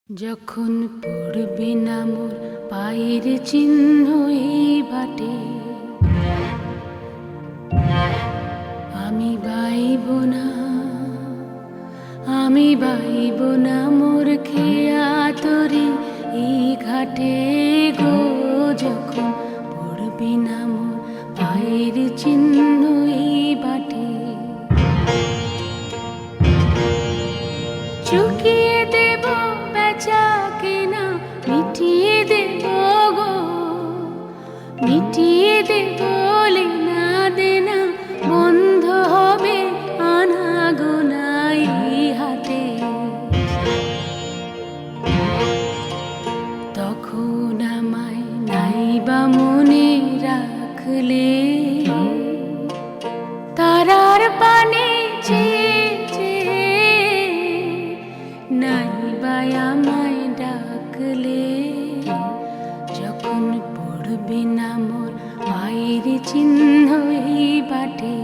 যখন পড়বে না মোর পায়ের চিহ্ন এই বাটে, আমি বাইব না, আমি বাইব না মোর খেয়া তরি এই ঘাটে গো। যখন পড়বে না মোর পায়ের চিহ্ন এই বাটে, চুকিয়ে দেব বেচা কেনা, মিটিয়ে দেব গো, মিটিয়ে দেব লেনা দেনা, বন্ধ হবে আনা গোনা এই হাটে। তখন আমায় নাইবা মনে রাখলে, তারার পানে নাইবা আমায় ডাকলে। যখন পড়বে না মোর পায়ের চিহ্ন এই বাটে,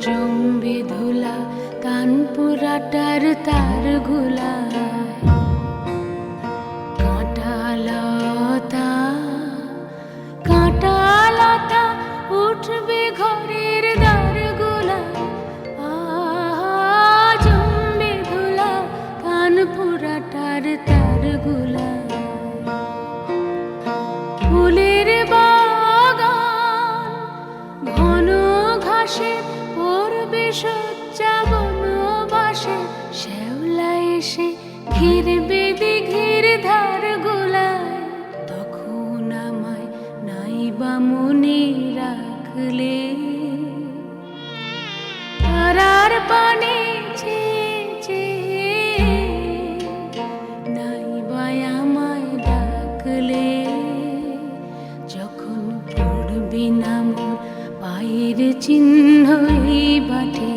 জমবে ধুলা কানপুরাটার তার গুলা, কাঁটালতা কাঁটালতা উঠবে ঘরের দ্বার গুলা। জমবে ধুলা কানপুরাটার তার গুলা, ফুলের বাগান ঘন ঘাসে পড়বে সজ্জা বনবাসে। শ্যাওলা এসে ঘিরবে দিঘির ধার গুলায়, তখন আমায় নাইবা মনে রাখলে। তারার পানে নাইবা আমায় ডাকলে। যখন পড়বে না মোর পায়ের চিহ্ন এই বাটে,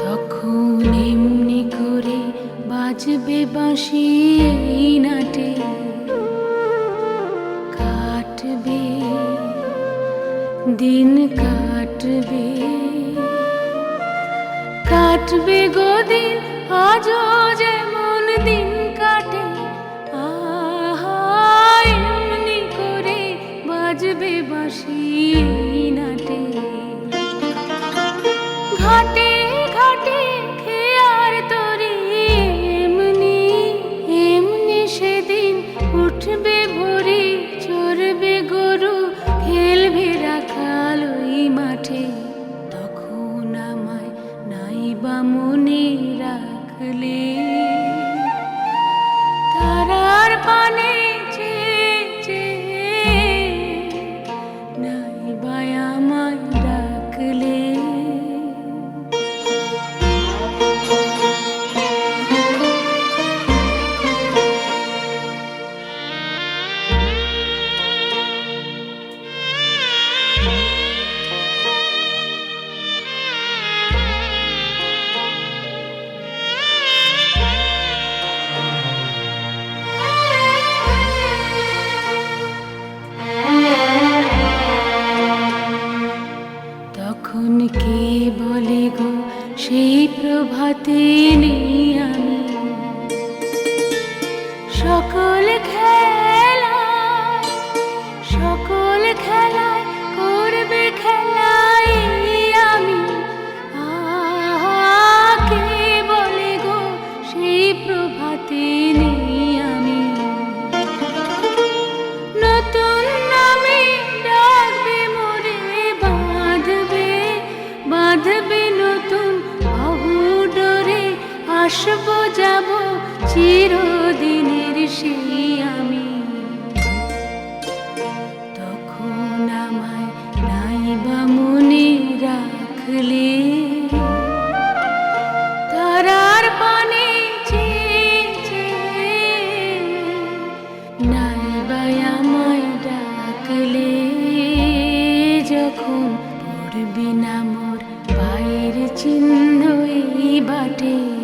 তখন এমনি করে বাজবে বাঁশি এই নাটে। কাটবে দিন কাটবে, কাটবে গো দিন আজও যেমন দিন কাটে। এমনি করে বাজবে বাঁশি এই নাটে। ঘাটে ঘাটে খেয়ার তরি এমনি এমনি সেদিন উঠবে ভোরে, চড়বে গরু খেলবে রাখাল ওই মাঠে। তখন আমায় নাইবা মনে রাখলে, তারার পানে নাইবা আমায় ডাকলে। তখন কে বলে গো সেই প্রভাতে নেই আমি, সকল খেলায় করবে খেলায় আমি। কে বলে গো সেই প্রভাতে নেই আমি, নতুন নামে ডাকবে মোরে, বাঁধবে বাঁধবে নতুন বাহু ডোরে। আসবো যাব চিরদিনের সেই আমি, তখন আমায় নাইবা মনে রাখলে। পড়বি না মোর পায়ের চিহ্ন এই বাটে।